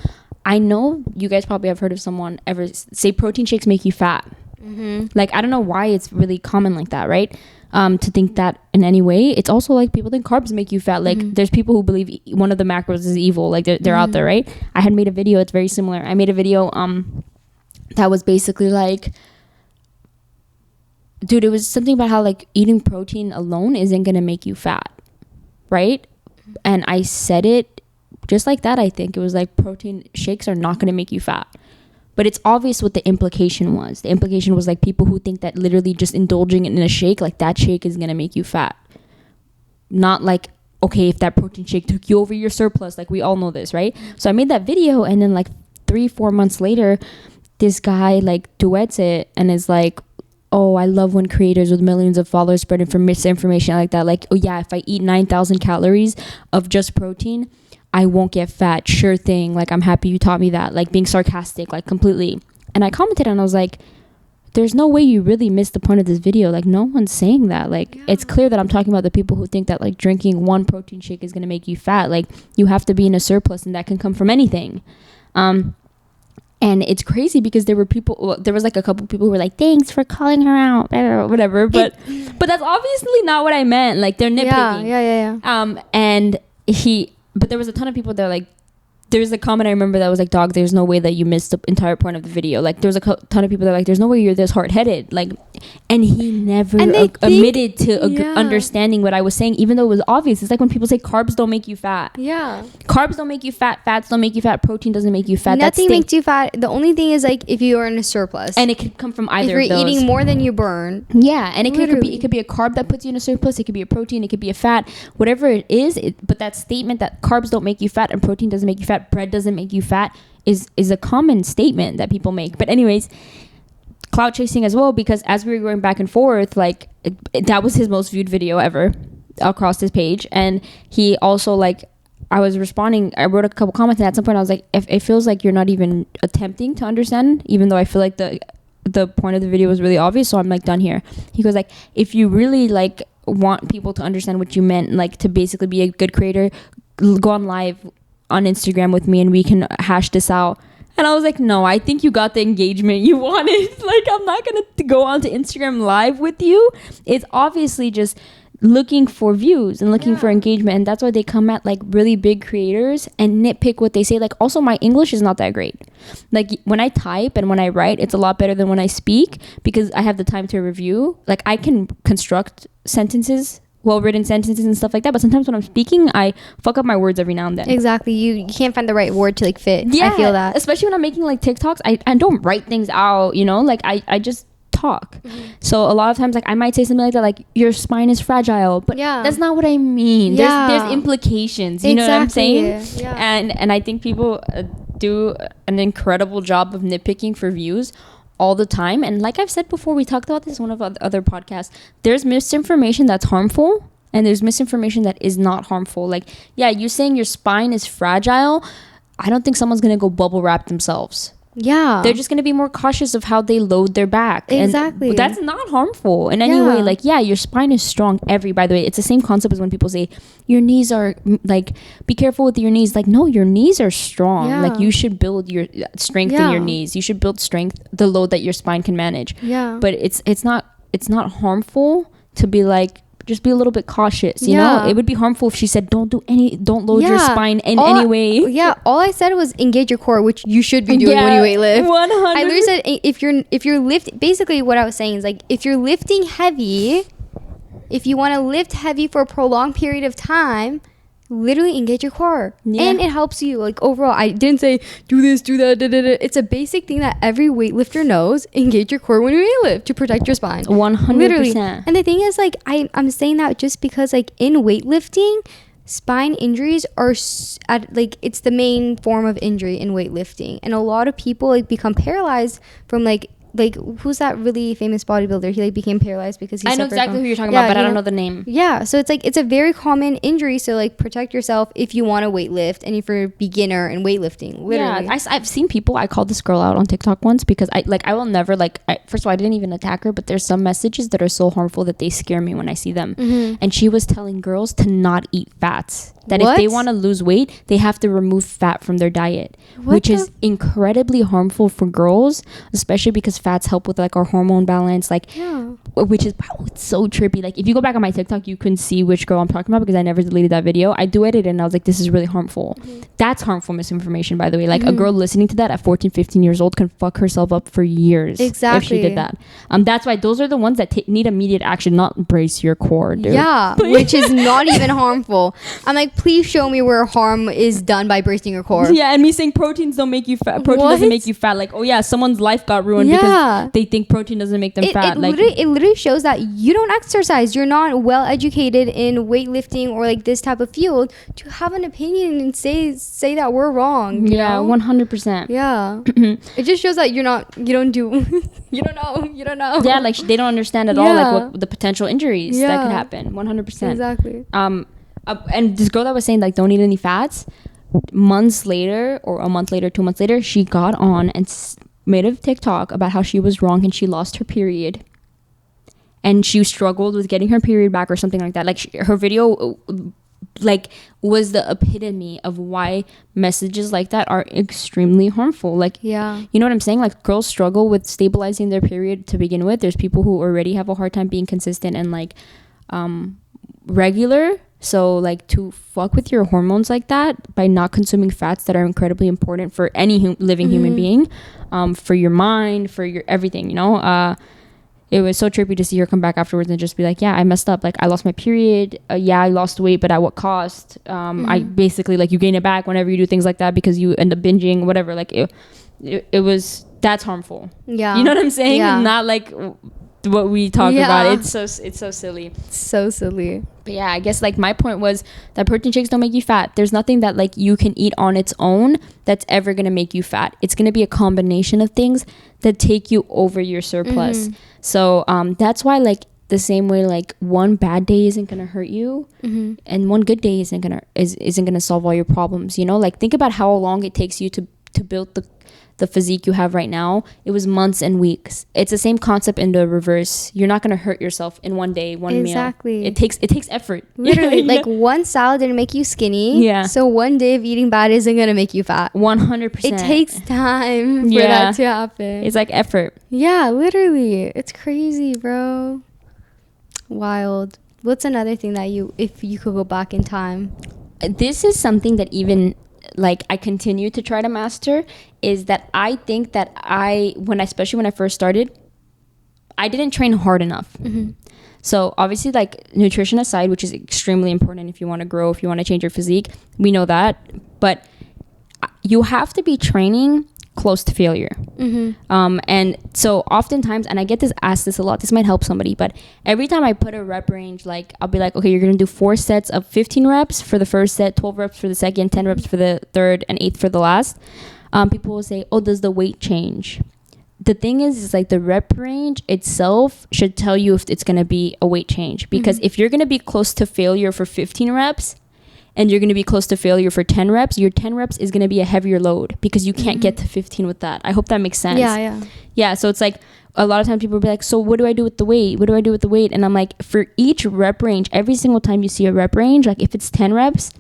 I know you guys probably have heard of someone ever say protein shakes make you fat. Mm-hmm. Like, I don't know why it's really common like that, right? To think that in any way. It's also like people think carbs make you fat. Like, there's people who believe one of the macros is evil. Like, they're out there, right? I had made a video. It's very similar. I made a video that was basically like, dude, it was something about how, like, eating protein alone isn't gonna make you fat, right? And I said it just like that. I think it was like, protein shakes are not gonna make you fat, but it's obvious what the implication was. The implication was, like, people who think that literally just indulging in a shake, like, that shake is gonna make you fat, not like, okay, if that protein shake took you over your surplus, like we all know this, right? So I made that video, and then like 3-4 months later, this guy like duets it and is like, oh, I love when creators with millions of followers spread misinformation like that. Like, oh yeah, if I eat 9,000 calories of just protein, I won't get fat. Sure thing. Like, I'm happy you taught me that. Like, being sarcastic, like completely. And I commented and I was like, there's no way you really missed the point of this video. Like, no one's saying that. Like, it's clear that I'm talking about the people who think that like drinking one protein shake is going to make you fat. Like, you have to be in a surplus, and that can come from anything. And it's crazy because there was like a couple people who were like, thanks for calling her out, whatever. But that's obviously not what I meant. Like, they're nitpicking. Yeah. But there was a ton of people that like, there's a comment I remember that was like, dog, there's no way that you missed the entire point of the video. Like, there was a ton of people that were like, there's no way you're this hard-headed. Like, and he never admitted to understanding what I was saying, even though it was obvious. It's like when people say carbs don't make you fat. Yeah. Carbs don't make you fat. Fats don't make you fat. Protein doesn't make you fat. Nothing makes you fat. The only thing is like if you are in a surplus. And it could come from either of those. If you're eating more than you burn. Yeah. And it could be a carb that puts you in a surplus. It could be a protein. It could be a fat. Whatever it is. But that statement that carbs don't make you fat and protein doesn't make you fat, bread doesn't make you fat is a common statement that people make. But anyways, clout chasing as well, because as we were going back and forth, like that was his most viewed video ever across his page. And he also like, I was responding, I wrote a couple comments, and at some point I was like, it feels like you're not even attempting to understand, even though I feel like the point of the video was really obvious. So I'm like, done here. He goes like, if you really like want people to understand what you meant, like to basically be a good creator, go on live on Instagram with me and we can hash this out. And I was like, no, I think you got the engagement you wanted. Like, I'm not going to go onto Instagram live with you. It's obviously just looking for views and looking for engagement. And that's why they come at like really big creators and nitpick what they say. Like, also my English is not that great. Like, when I type and when I write, it's a lot better than when I speak because I have the time to review. Like, I can construct sentences, well-written sentences and stuff like that, but sometimes when I'm speaking I fuck up my words every now and then. Exactly. You can't find the right word to like fit. I feel that, especially when I'm making like TikToks. I don't write things out, you know, like I just talk. So a lot of times like I might say something like that, like your spine is fragile, but that's not what I mean. There's implications, you know what I'm saying? And I think people do an incredible job of nitpicking for views all the time. And like I've said before, we talked about this in one of other podcasts, there's misinformation that's harmful and there's misinformation that is not harmful. Like, yeah, you saying your spine is fragile, I don't think someone's gonna go bubble wrap themselves. They're just gonna be more cautious of how they load their back. Exactly. And that's not harmful in any way. Like, yeah, your spine is strong. By the way, it's the same concept as when people say your knees are like, be careful with your knees. Like, no, your knees are strong. Like, you should build your strength in your knees. You should build strength, the load that your spine can manage. But it's not harmful to be like, just be a little bit cautious, you know. It would be harmful if she said don't load your spine in any way. All I said was engage your core, which you should be doing when you weight lift. 100. I literally said if you're lift, basically what I was saying is like, if you're lifting heavy, if you want to lift heavy for a prolonged period of time, literally engage your core. And it helps you like overall. I didn't say do this, do that, It's a basic thing that every weightlifter knows. Engage your core when you weightlift to protect your spine. 100%. Literally. And the thing is, like, I'm saying that just because like in weightlifting, spine injuries are it's the main form of injury in weightlifting, and a lot of people like become paralyzed from like who's that really famous bodybuilder? He like became paralyzed because he I know exactly who you're talking about, but I don't know the name. So it's like, it's a very common injury. So like, protect yourself if you want to weightlift and if you're a beginner in weightlifting. Literally. I've seen people. I called this girl out on TikTok once because I will never first of all, I didn't even attack her, but there's some messages that are so harmful that they scare me when I see them. And she was telling girls to not eat fats. That if they want to lose weight, they have to remove fat from their diet, which is incredibly harmful for girls, especially because fats help with like our hormone balance, which is it's so trippy. Like, if you go back on my TikTok, you can see which girl I'm talking about because I never deleted that video. I do edit it and I was like, this is really harmful. That's harmful misinformation, by the way. Like, a girl listening to that at 14, 15 years old can fuck herself up for years if she did that. That's why those are the ones that need immediate action, not brace your core, dude. Which is not even harmful. I'm like, please show me where harm is done by bracing your core. And me saying proteins don't make you fat. Protein doesn't make you fat. Like, oh yeah, someone's life got ruined because they think protein doesn't make them fat. It literally literally shows that you don't exercise, you're not well educated in weightlifting or like this type of field to have an opinion and say that we're wrong, you know? 100%. Yeah. It just shows that you don't know. Yeah, like they don't understand at all like what the potential injuries that could happen. 100%. Exactly. And this girl that was saying like don't eat any fats, months later or a month later, 2 months later, she got on and made a TikTok about how she was wrong and she lost her period and she struggled with getting her period back or something like that. Like her video like was the epitome of why messages like that are extremely harmful. Like, yeah, you know what I'm saying? Like girls struggle with stabilizing their period to begin with. There's people who already have a hard time being consistent and like regular. So like to fuck with your hormones like that by not consuming fats that are incredibly important for any living human being, for your mind, for your everything, you know. It was so trippy to see her come back afterwards and just be like, yeah, I messed up. Like I lost my period. Yeah, I lost weight, but at what cost? I basically like you gain it back whenever you do things like that because you end up binging, whatever. Like it was, that's harmful. Yeah. You know what I'm saying? Yeah. Not like what we talk about. It's so silly. So silly. But yeah, I guess like my point was that protein shakes don't make you fat. There's nothing that like you can eat on its own that's ever gonna make you fat. It's gonna be a combination of things that take you over your surplus. So that's why like the same way like one bad day isn't gonna hurt you and one good day isn't gonna solve all your problems. You know, like think about how long it takes you to build the physique you have right now. It was months and weeks. It's the same concept in the reverse. You're not going to hurt yourself in one day, one meal. Exactly. It takes effort. Literally, like one salad didn't make you skinny. Yeah. So one day of eating bad isn't going to make you fat. 100%. It takes time for that to happen. It's like effort. Yeah, literally. It's crazy, bro. Wild. What's another thing that if you could go back in time? This is something that even like I continue to try to master, is that I think that especially when I first started, I didn't train hard enough. So obviously like nutrition aside, which is extremely important if you want to grow, if you want to change your physique, we know that, but you have to be training close to failure. And so oftentimes, and I get asked this a lot, this might help somebody, but every time I put a rep range, like I'll be like, okay, you're gonna do 4 sets of 15 reps for the first set, 12 reps for the second, 10 reps for the third, and 8 for the last. People will say, oh, does the weight change? The thing is like the rep range itself should tell you if it's gonna be a weight change, because if you're gonna be close to failure for 15 reps and you're going to be close to failure for 10 reps, your 10 reps is going to be a heavier load because you can't get to 15 with that. I hope that makes sense. Yeah, so it's like a lot of times people will be like, so what do I do with the weight? What do I do with the weight? And I'm like, for each rep range, every single time you see a rep range, like if it's 10 reps,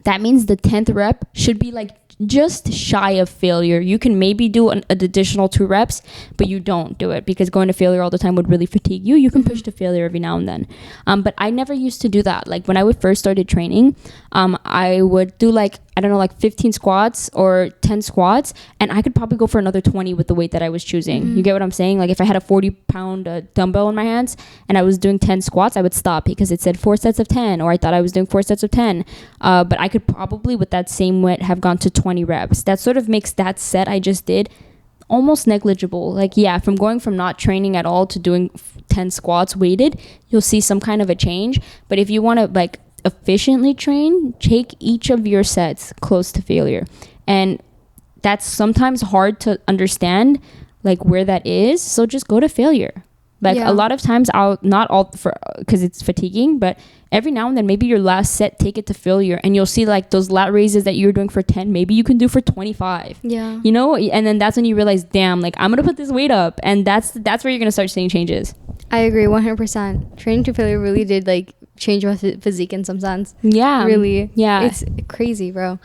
that means the 10th rep should be like just shy of failure. You can maybe do an additional 2 reps, but you don't do it because going to failure all the time would really fatigue you. You can push to failure every now and then. But I never used to do that. Like when I would first started training, I would do like, I don't know, like 15 squats or 10 squats, and I could probably go for another 20 with the weight that I was choosing. You get what I'm saying? Like if I had a 40-pound dumbbell in my hands and I was doing 10 squats, I would stop because it said 4 sets of 10, or I thought I was doing 4 sets of 10. But I could probably with that same weight have gone to 20 reps. That sort of makes that set I just did almost negligible. Like from going from not training at all to doing 10 squats weighted, you'll see some kind of a change. But if you want to like efficiently train, take each of your sets close to failure, and that's sometimes hard to understand like where that is, so just go to failure. Like a lot of times I'll not all for because it's fatiguing, but every now and then maybe your last set take it to failure and you'll see like those lat raises that you're doing for 10 maybe you can do for 25, you know, and then that's when you realize, damn, like I'm gonna put this weight up, and that's where you're gonna start seeing changes. I agree 100%. Training to failure really did like change my physique in some sense. Really. It's crazy, bro.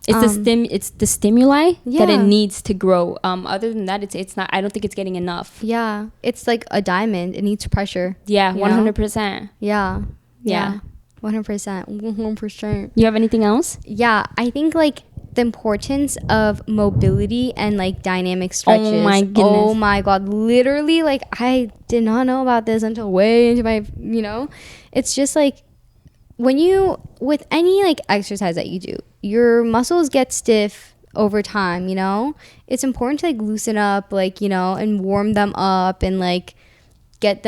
It's the stimuli that it needs to grow. Other than that, it's not. I don't think it's getting enough. Yeah, it's like a diamond. It needs pressure. 100%. Yeah. 100%. You have anything else? Yeah, I think like the importance of mobility and like dynamic stretches. Oh my goodness. Oh my god. Literally, like I did not know about this until way into my. It's just like with any like exercise that you do, your muscles get stiff over time, it's important to like loosen up, like, and warm them up and like get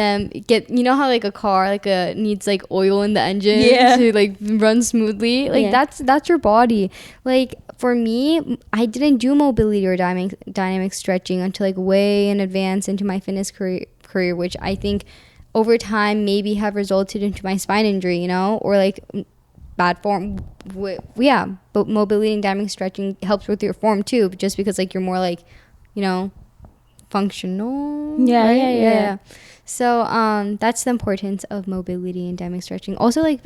you know how like a car like needs like oil in the engine Yeah. to like run smoothly, like Yeah. that's your body. Like for me, I didn't do mobility or dynamic stretching until like way in advance into my fitness career, which I think over time maybe have resulted into my spine injury, you know, or like bad form. Yeah, but mobility and dynamic stretching helps with your form too, just because like you're more like, you know, functional. Yeah, right? yeah. So that's the importance of mobility and dynamic stretching. Also, like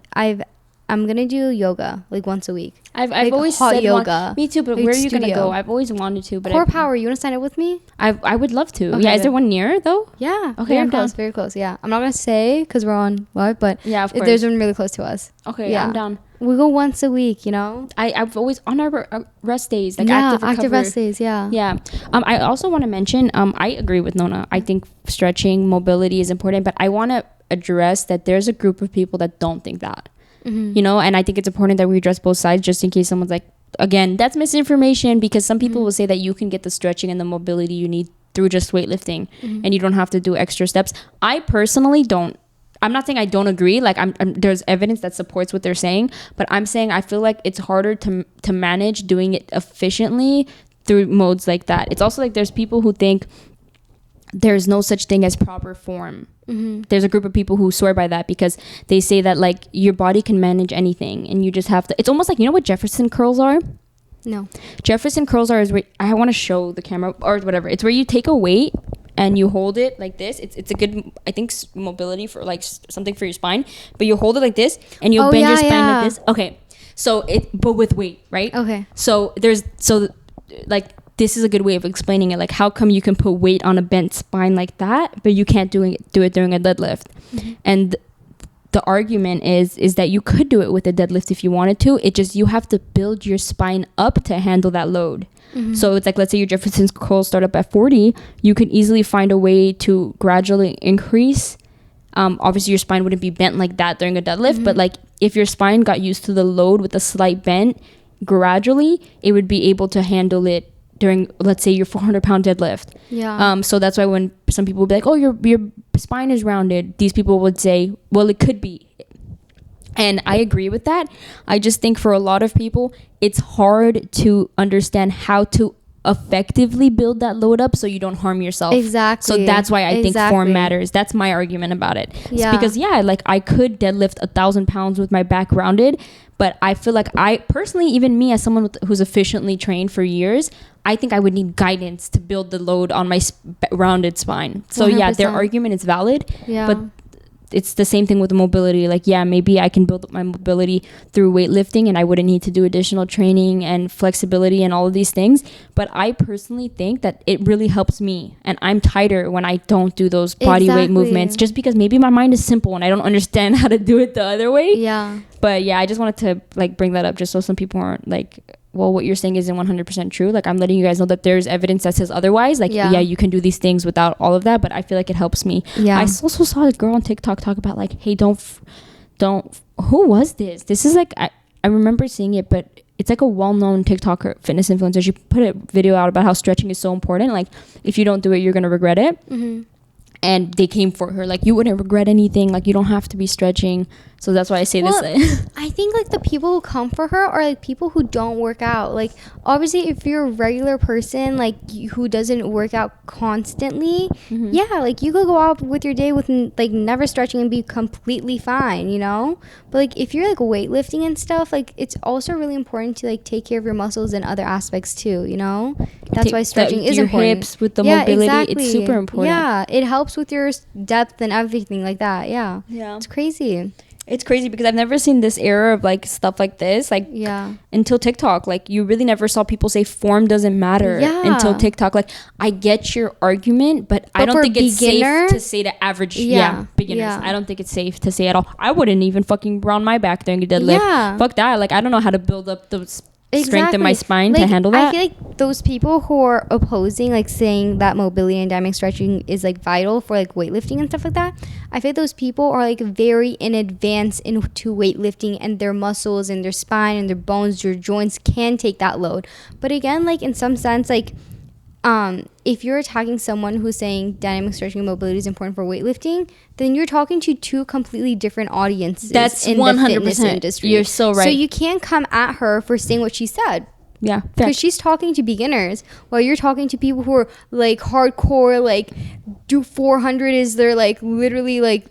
I'm gonna do yoga like once a week. I've like always hot said yoga. me too, but like where are you gonna studio. go? I've always wanted to, but Core Power, you wanna sign up with me? I would love to. Okay, yeah, is good. there one near though? Yeah. Okay, very I'm close. down. Very close. Yeah, I'm not gonna say because we're on what, but Yeah, of course. there's one really close to us. Okay, Yeah. I'm down. We go once a week, you know. I've always on our rest days, like yeah, active active recovery. rest days. Yeah. Yeah. I also want to mention, I agree with Nona. I think stretching, mobility is important, but I want to address that there's a group of people that don't think that. You know, and I think it's important that we address both sides just in case someone's like, again, that's misinformation, because some people will say that you can get the stretching and the mobility you need through just weightlifting and you don't have to do extra steps. I personally don't. I'm not saying I don't agree. Like there's evidence that supports what they're saying, but I'm saying I feel like it's harder to manage doing it efficiently through modes like that. It's also like there's people who think there's no such thing as proper form. There's a group of people who swear by that because they say that like your body can manage anything and you just have to. It's almost like, you know what Jefferson curls are? No. Jefferson curls are is where I want to show the camera or whatever. It's where you take a weight and you hold it like this. It's a good, I think, mobility for like something for your spine. But you hold it like this and you bend your spine like this. Okay, so but with weight, right? Okay. So like this is a good way of explaining it. Like, how come you can put weight on a bent spine like that, but you can't do it during a deadlift? And the argument is that you could do it with a deadlift if you wanted to. It just, you have to build your spine up to handle that load. So it's like, let's say your Jefferson curls start up at 40, you can easily find a way to gradually increase. Obviously your spine wouldn't be bent like that during a deadlift, but like if your spine got used to the load with a slight bend, gradually it would be able to handle it during, let's say, your 400-pound deadlift. Yeah. So that's why when some people would be like, oh, your spine is rounded, these people would say, well, it could be. And I agree with that. I just think for a lot of people, it's hard to understand how to effectively build that load up so you don't harm yourself. Exactly. So that's why I think form matters. That's my argument about it. Yeah. It's because like I could deadlift 1,000 pounds with my back rounded, but I feel like I personally, even me as someone who's efficiently trained for years, I think I would need guidance to build the load on my rounded spine. So 100%. yeah, their argument is valid. Yeah. But it's the same thing with the mobility. Like, yeah, maybe I can build up my mobility through weightlifting and I wouldn't need to do additional training and flexibility and all of these things. But I personally think that it really helps me. And I'm tighter when I don't do those body weight movements, just because maybe my mind is simple and I don't understand how to do it the other way. Yeah. But yeah, I just wanted to like bring that up just so some people aren't like, well, what you're saying isn't 100% true. Like, I'm letting you guys know that there's evidence that says otherwise. Like, yeah, you can do these things without all of that, but I feel like it helps me. Yeah. I also saw a girl on TikTok talk about like, hey, don't, who was this? This is like, I remember seeing it, but it's like a well-known TikToker, fitness influencer. She put a video out about how stretching is so important. Like, if you don't do it, you're going to regret it. And they came for her like, you wouldn't regret anything, like you don't have to be stretching. So that's why I say this. I think like the people who come for her are like people who don't work out. Like, obviously if you're a regular person like who doesn't work out constantly, yeah, like you could go out with your day with like never stretching and be completely fine, you know. But like if you're like weightlifting and stuff, like it's also really important to like take care of your muscles and other aspects too, you know. That's why stretching is your important. Hips with the mobility, exactly. it's super important. Yeah, it helps with your depth and everything like that. Yeah, it's crazy. It's crazy because I've never seen this era of like stuff like this, like until TikTok. Like, you really never saw people say form doesn't matter until TikTok. Like, I get your argument, but I don't think it's safe to say to average beginners. I don't think it's safe to say at all. I wouldn't even fucking round my back during a deadlift. Fuck that. Like, I don't know how to build up those strength in my spine to handle that. I feel like those people who are opposing, like saying that mobility and dynamic stretching is like vital for like weightlifting and stuff like that, I feel like those people are like very in advance into weightlifting, and their muscles and their spine and their bones, your joints can take that load. But again, like in some sense, like if you're attacking someone who's saying dynamic stretching and mobility is important for weightlifting, then you're talking to two completely different audiences. That's in 100%. the fitness industry. You're so right. So you can't come at her for saying what she said. Yeah, because she's talking to beginners while you're talking to people who are like hardcore, like do 400 is their like literally like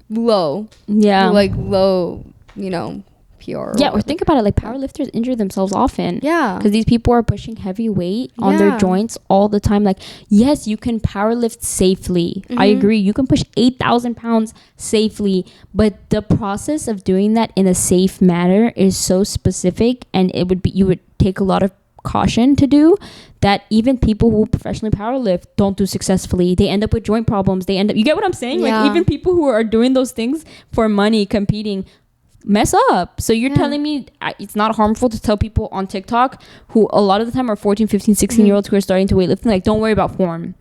low. Yeah, like low, you know, PR. Yeah, or think about it, like powerlifters injure themselves often. Yeah, because these people are pushing heavy weight on their joints all the time. Like, yes, you can powerlift safely. I agree, you can push 8,000 pounds safely, but the process of doing that in a safe manner is so specific, and you would take a lot of caution to do that even people who professionally powerlift don't do successfully. They end up with joint problems. You get what I'm saying? Like, even people who are doing those things for money, competing, mess up. So you're telling me it's not harmful to tell people on TikTok, who a lot of the time are 14, 15, 16 year olds who are starting to weightlifting, like, don't worry about form.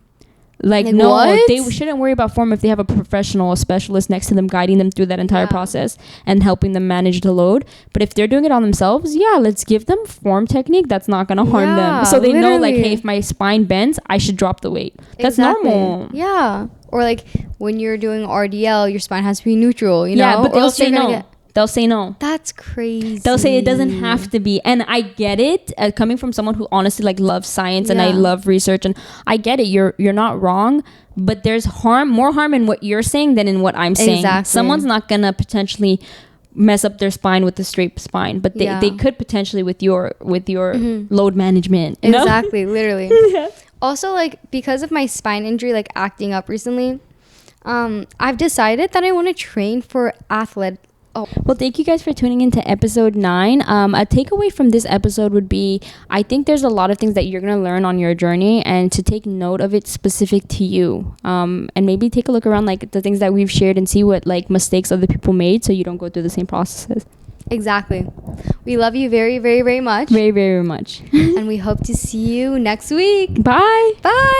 Like no, what? They shouldn't worry about form if they have a professional, a specialist next to them, guiding them through that entire process and helping them manage the load. But if they're doing it on themselves, let's give them form technique that's not going to harm them. So they know, like, hey, if my spine bends, I should drop the weight. That's normal. Yeah. Or like when you're doing RDL, your spine has to be neutral, you know? Yeah, but they'll say no. They'll say no. That's crazy. They'll say it doesn't have to be. And I get it, coming from someone who honestly like loves science and I love research, and I get it. You're not wrong, but there's more harm in what you're saying than in what I'm saying. Exactly. Someone's not gonna potentially mess up their spine with a straight spine, but they could potentially with your load management. Exactly, literally. Also, like, because of my spine injury, like acting up recently, I've decided that I want to train for Well, thank you guys for tuning into episode 9. A takeaway from this episode would be, I think there's a lot of things that you're going to learn on your journey, and to take note of it specific to you. And maybe take a look around, like, the things that we've shared and see what, like, mistakes other people made, so you don't go through the same processes. Exactly. We love you very, very, very much. Very, very much. And we hope to see you next week. Bye. Bye.